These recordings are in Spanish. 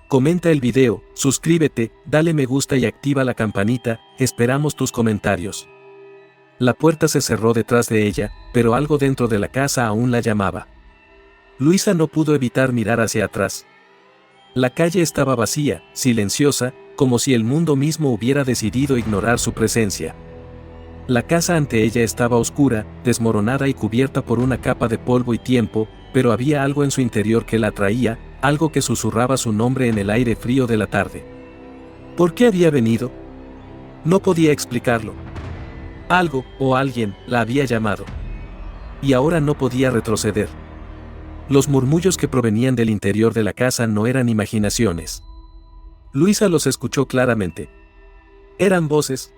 Comenta el video, suscríbete, dale me gusta y activa la campanita, esperamos tus comentarios. La puerta se cerró detrás de ella, pero algo dentro de la casa aún la llamaba. Luisa no pudo evitar mirar hacia atrás. La calle estaba vacía, silenciosa, como si el mundo mismo hubiera decidido ignorar su presencia. La casa ante ella estaba oscura, desmoronada y cubierta por una capa de polvo y tiempo, pero había algo en su interior que la atraía, algo que susurraba su nombre en el aire frío de la tarde. ¿Por qué había venido? No podía explicarlo. Algo, o alguien, la había llamado. Y ahora no podía retroceder. Los murmullos que provenían del interior de la casa no eran imaginaciones. Luisa los escuchó claramente. Eran voces.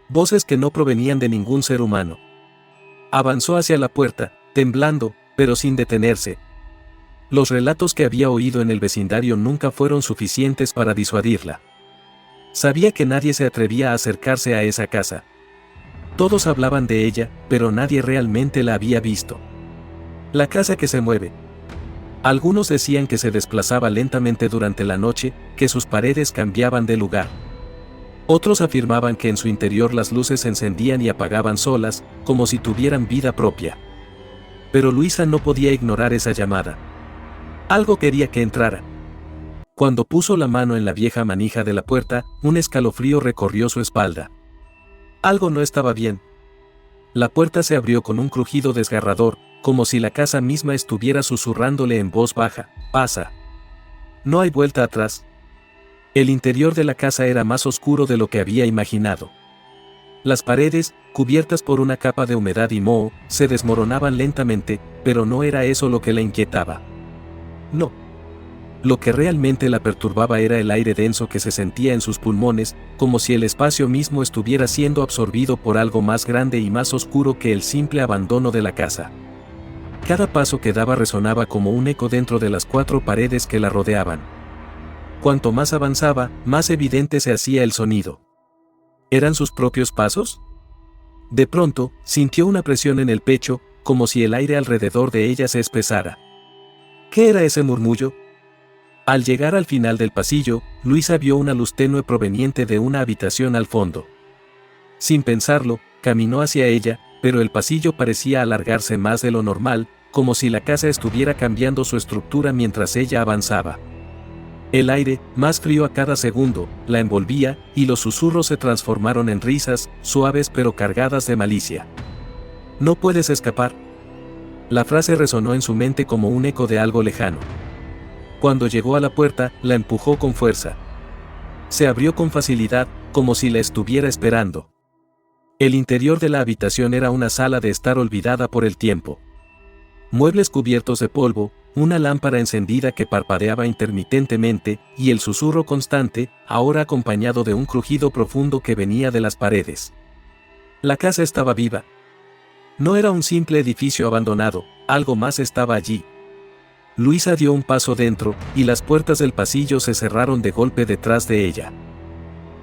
Voces que no provenían de ningún ser humano. Avanzó hacia la puerta, temblando, pero sin detenerse. Los relatos que había oído en el vecindario nunca fueron suficientes para disuadirla. Sabía que nadie se atrevía a acercarse a esa casa. Todos hablaban de ella, pero nadie realmente la había visto. La casa que se mueve. Algunos decían que se desplazaba lentamente durante la noche, que sus paredes cambiaban de lugar. Otros afirmaban que en su interior las luces se encendían y apagaban solas, como si tuvieran vida propia. Pero Luisa no podía ignorar esa llamada. Algo quería que entrara. Cuando puso la mano en la vieja manija de la puerta, un escalofrío recorrió su espalda. Algo no estaba bien. La puerta se abrió con un crujido desgarrador, como si la casa misma estuviera susurrándole en voz baja: «Pasa. No hay vuelta atrás». El interior de la casa era más oscuro de lo que había imaginado. Las paredes, cubiertas por una capa de humedad y moho, se desmoronaban lentamente, pero no era eso lo que la inquietaba. No. Lo que realmente la perturbaba era el aire denso que se sentía en sus pulmones, como si el espacio mismo estuviera siendo absorbido por algo más grande y más oscuro que el simple abandono de la casa. Cada paso que daba resonaba como un eco dentro de las 4 paredes que la rodeaban. Cuanto más avanzaba, más evidente se hacía el sonido. ¿Eran sus propios pasos? De pronto, sintió una presión en el pecho, como si el aire alrededor de ella se espesara. ¿Qué era ese murmullo? Al llegar al final del pasillo, Luisa vio una luz tenue proveniente de una habitación al fondo. Sin pensarlo, caminó hacia ella, pero el pasillo parecía alargarse más de lo normal, como si la casa estuviera cambiando su estructura mientras ella avanzaba. El aire, más frío a cada segundo, la envolvía, y los susurros se transformaron en risas, suaves pero cargadas de malicia. «No puedes escapar». La frase resonó en su mente como un eco de algo lejano. Cuando llegó a la puerta, la empujó con fuerza. Se abrió con facilidad, como si la estuviera esperando. El interior de la habitación era una sala de estar olvidada por el tiempo. Muebles cubiertos de polvo, una lámpara encendida que parpadeaba intermitentemente, y el susurro constante, ahora acompañado de un crujido profundo que venía de las paredes. La casa estaba viva. No era un simple edificio abandonado, algo más estaba allí. Luisa dio un paso dentro, y las puertas del pasillo se cerraron de golpe detrás de ella.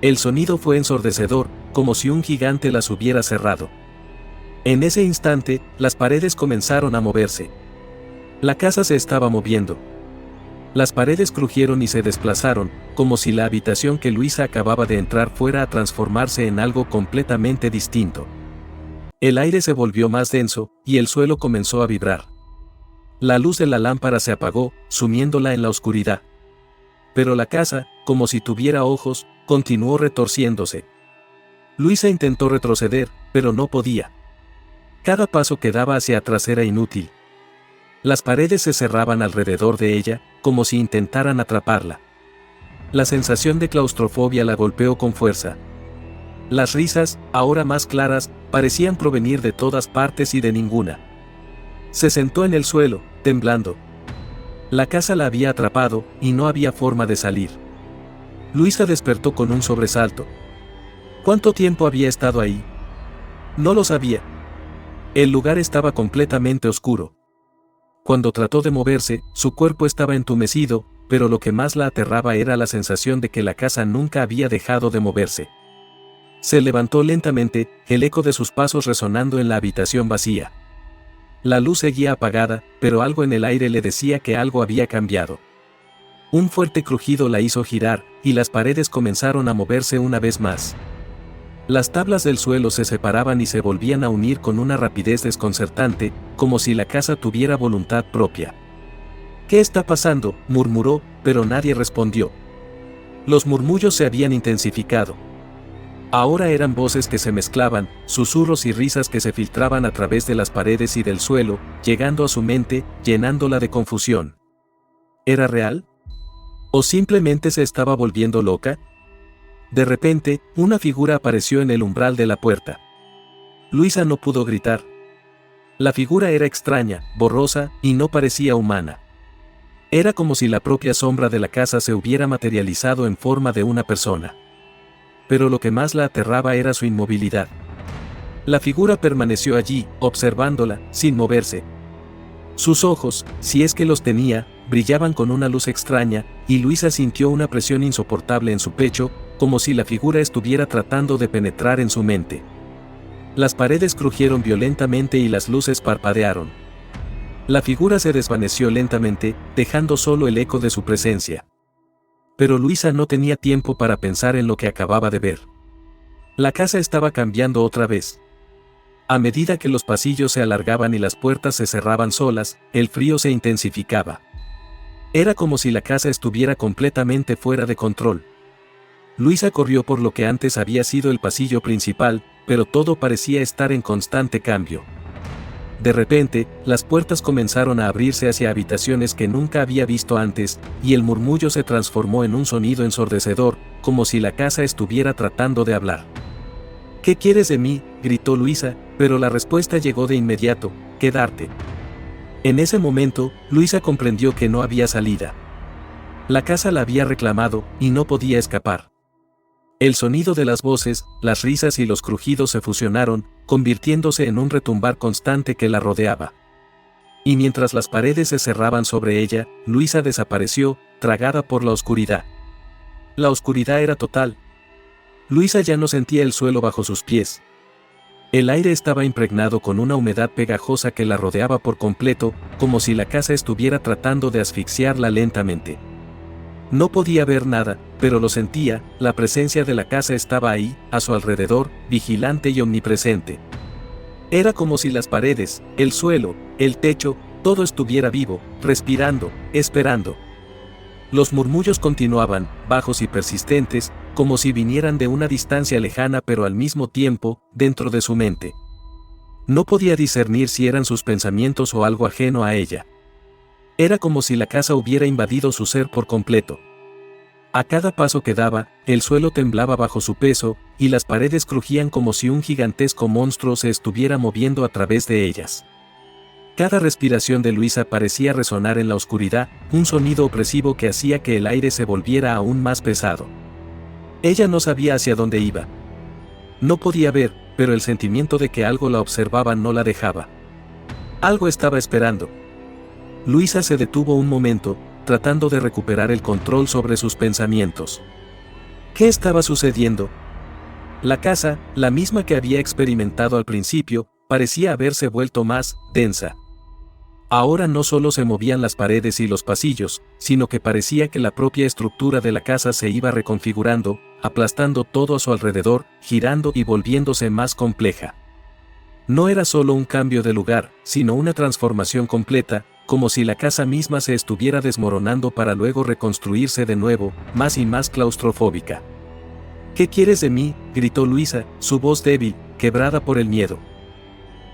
El sonido fue ensordecedor, como si un gigante las hubiera cerrado. En ese instante, las paredes comenzaron a moverse. La casa se estaba moviendo. Las paredes crujieron y se desplazaron, como si la habitación que Luisa acababa de entrar fuera a transformarse en algo completamente distinto. El aire se volvió más denso, y el suelo comenzó a vibrar. La luz de la lámpara se apagó, sumiéndola en la oscuridad. Pero la casa, como si tuviera ojos, continuó retorciéndose. Luisa intentó retroceder, pero no podía. Cada paso que daba hacia atrás era inútil. Las paredes se cerraban alrededor de ella, como si intentaran atraparla. La sensación de claustrofobia la golpeó con fuerza. Las risas, ahora más claras, parecían provenir de todas partes y de ninguna. Se sentó en el suelo, temblando. La casa la había atrapado, y no había forma de salir. Luisa despertó con un sobresalto. ¿Cuánto tiempo había estado ahí? No lo sabía. El lugar estaba completamente oscuro. Cuando trató de moverse, su cuerpo estaba entumecido, pero lo que más la aterraba era la sensación de que la casa nunca había dejado de moverse. Se levantó lentamente, el eco de sus pasos resonando en la habitación vacía. La luz seguía apagada, pero algo en el aire le decía que algo había cambiado. Un fuerte crujido la hizo girar, y las paredes comenzaron a moverse una vez más. Las tablas del suelo se separaban y se volvían a unir con una rapidez desconcertante, como si la casa tuviera voluntad propia. «¿Qué está pasando?», murmuró, pero nadie respondió. Los murmullos se habían intensificado. Ahora eran voces que se mezclaban, susurros y risas que se filtraban a través de las paredes y del suelo, llegando a su mente, llenándola de confusión. ¿Era real? ¿O simplemente se estaba volviendo loca? De repente, una figura apareció en el umbral de la puerta. Luisa no pudo gritar. La figura era extraña, borrosa, y no parecía humana. Era como si la propia sombra de la casa se hubiera materializado en forma de una persona. Pero lo que más la aterraba era su inmovilidad. La figura permaneció allí, observándola, sin moverse. Sus ojos, si es que los tenía, brillaban con una luz extraña, y Luisa sintió una presión insoportable en su pecho, como si la figura estuviera tratando de penetrar en su mente. Las paredes crujieron violentamente y las luces parpadearon. La figura se desvaneció lentamente, dejando solo el eco de su presencia. Pero Luisa no tenía tiempo para pensar en lo que acababa de ver. La casa estaba cambiando otra vez. A medida que los pasillos se alargaban y las puertas se cerraban solas, el frío se intensificaba. Era como si la casa estuviera completamente fuera de control. Luisa corrió por lo que antes había sido el pasillo principal, pero todo parecía estar en constante cambio. De repente, las puertas comenzaron a abrirse hacia habitaciones que nunca había visto antes, y el murmullo se transformó en un sonido ensordecedor, como si la casa estuviera tratando de hablar. «¿Qué quieres de mí?», gritó Luisa, pero la respuesta llegó de inmediato: «Quedarte». En ese momento, Luisa comprendió que no había salida. La casa la había reclamado, y no podía escapar. El sonido de las voces, las risas y los crujidos se fusionaron, convirtiéndose en un retumbar constante que la rodeaba. Y mientras las paredes se cerraban sobre ella, Luisa desapareció, tragada por la oscuridad. La oscuridad era total. Luisa ya no sentía el suelo bajo sus pies. El aire estaba impregnado con una humedad pegajosa que la rodeaba por completo, como si la casa estuviera tratando de asfixiarla lentamente. No podía ver nada, pero lo sentía, la presencia de la casa estaba ahí, a su alrededor, vigilante y omnipresente. Era como si las paredes, el suelo, el techo, todo estuviera vivo, respirando, esperando. Los murmullos continuaban, bajos y persistentes, como si vinieran de una distancia lejana pero al mismo tiempo, dentro de su mente. No podía discernir si eran sus pensamientos o algo ajeno a ella. Era como si la casa hubiera invadido su ser por completo. A cada paso que daba, el suelo temblaba bajo su peso, y las paredes crujían como si un gigantesco monstruo se estuviera moviendo a través de ellas. Cada respiración de Luisa parecía resonar en la oscuridad, un sonido opresivo que hacía que el aire se volviera aún más pesado. Ella no sabía hacia dónde iba. No podía ver, pero el sentimiento de que algo la observaba no la dejaba. Algo estaba esperando. Luisa se detuvo un momento, tratando de recuperar el control sobre sus pensamientos. ¿Qué estaba sucediendo? La casa, la misma que había experimentado al principio, parecía haberse vuelto más densa. Ahora no solo se movían las paredes y los pasillos, sino que parecía que la propia estructura de la casa se iba reconfigurando, aplastando todo a su alrededor, girando y volviéndose más compleja. No era solo un cambio de lugar, sino una transformación completa, como si la casa misma se estuviera desmoronando para luego reconstruirse de nuevo, más y más claustrofóbica. «¿Qué quieres de mí?», gritó Luisa, su voz débil, quebrada por el miedo.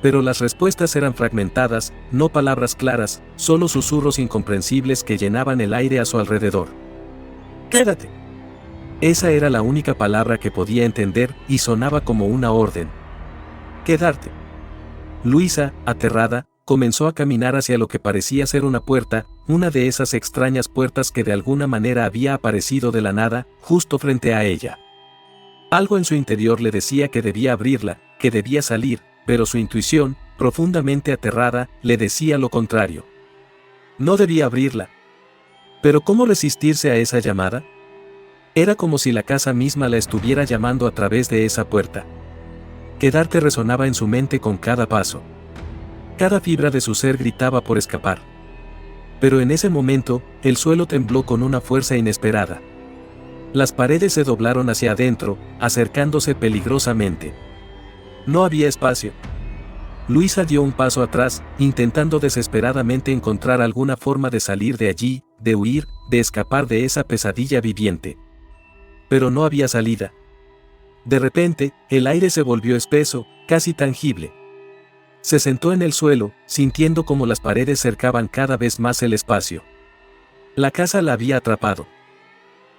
Pero las respuestas eran fragmentadas, no palabras claras, solo susurros incomprensibles que llenaban el aire a su alrededor. «¡Quédate!». Esa era la única palabra que podía entender, y sonaba como una orden. «Quedarte». Luisa, aterrada, comenzó a caminar hacia lo que parecía ser una puerta, una de esas extrañas puertas que de alguna manera había aparecido de la nada, justo frente a ella. Algo en su interior le decía que debía abrirla, que debía salir, pero su intuición, profundamente aterrada, le decía lo contrario. No debía abrirla. Pero ¿cómo resistirse a esa llamada? Era como si la casa misma la estuviera llamando a través de esa puerta. Quedarte resonaba en su mente con cada paso. Cada fibra de su ser gritaba por escapar. Pero en ese momento, el suelo tembló con una fuerza inesperada. Las paredes se doblaron hacia adentro, acercándose peligrosamente. No había espacio. Luisa dio un paso atrás, intentando desesperadamente encontrar alguna forma de salir de allí, de huir, de escapar de esa pesadilla viviente. Pero no había salida. De repente, el aire se volvió espeso, casi tangible. Se sentó en el suelo, sintiendo como las paredes cercaban cada vez más el espacio. La casa la había atrapado.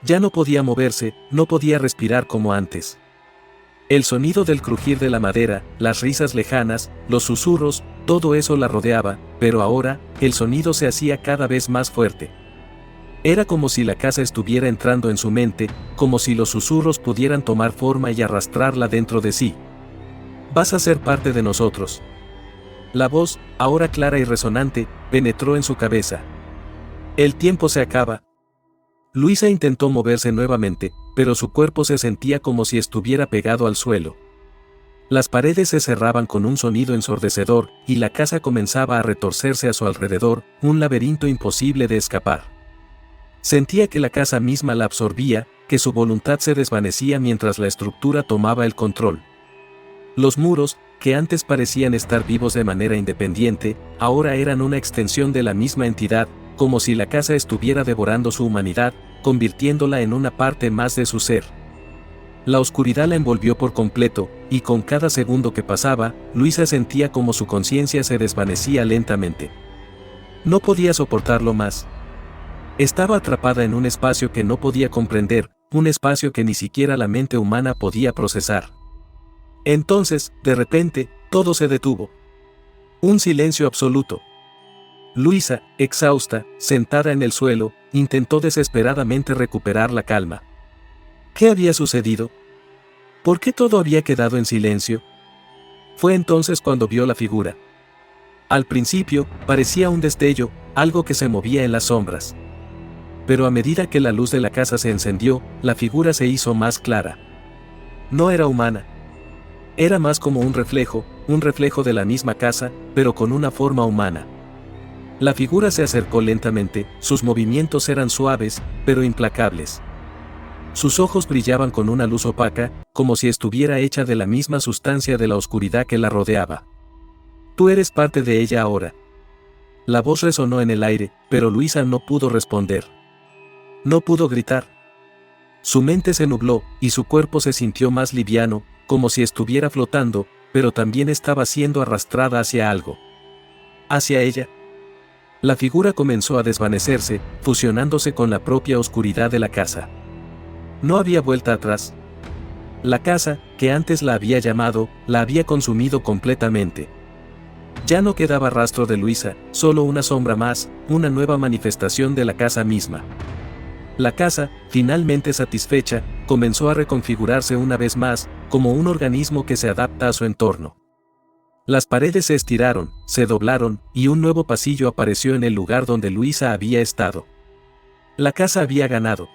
Ya no podía moverse, no podía respirar como antes. El sonido del crujir de la madera, las risas lejanas, los susurros, todo eso la rodeaba, pero ahora, el sonido se hacía cada vez más fuerte. Era como si la casa estuviera entrando en su mente, como si los susurros pudieran tomar forma y arrastrarla dentro de sí. Vas a ser parte de nosotros. La voz, ahora clara y resonante, penetró en su cabeza. El tiempo se acaba. Luisa intentó moverse nuevamente, pero su cuerpo se sentía como si estuviera pegado al suelo. Las paredes se cerraban con un sonido ensordecedor, y la casa comenzaba a retorcerse a su alrededor, un laberinto imposible de escapar. Sentía que la casa misma la absorbía, que su voluntad se desvanecía mientras la estructura tomaba el control. Los muros, que antes parecían estar vivos de manera independiente, ahora eran una extensión de la misma entidad, como si la casa estuviera devorando su humanidad, convirtiéndola en una parte más de su ser. La oscuridad la envolvió por completo, y con cada segundo que pasaba, Luisa sentía como su conciencia se desvanecía lentamente. No podía soportarlo más. Estaba atrapada en un espacio que no podía comprender, un espacio que ni siquiera la mente humana podía procesar. Entonces, de repente, todo se detuvo. Un silencio absoluto. Luisa, exhausta, sentada en el suelo, intentó desesperadamente recuperar la calma. ¿Qué había sucedido? ¿Por qué todo había quedado en silencio? Fue entonces cuando vio la figura. Al principio, parecía un destello, algo que se movía en las sombras. Pero a medida que la luz de la casa se encendió, la figura se hizo más clara. No era humana. Era más como un reflejo de la misma casa, pero con una forma humana. La figura se acercó lentamente, sus movimientos eran suaves, pero implacables. Sus ojos brillaban con una luz opaca, como si estuviera hecha de la misma sustancia de la oscuridad que la rodeaba. Tú eres parte de ella ahora. La voz resonó en el aire, pero Luisa no pudo responder. No pudo gritar. Su mente se nubló, y su cuerpo se sintió más liviano, como si estuviera flotando, pero también estaba siendo arrastrada hacia algo. Hacia ella. La figura comenzó a desvanecerse, fusionándose con la propia oscuridad de la casa. No había vuelta atrás. La casa, que antes la había llamado, la había consumido completamente. Ya no quedaba rastro de Luisa, solo una sombra más, una nueva manifestación de la casa misma. La casa, finalmente satisfecha, comenzó a reconfigurarse una vez más, como un organismo que se adapta a su entorno. Las paredes se estiraron, se doblaron, y un nuevo pasillo apareció en el lugar donde Luisa había estado. La casa había ganado.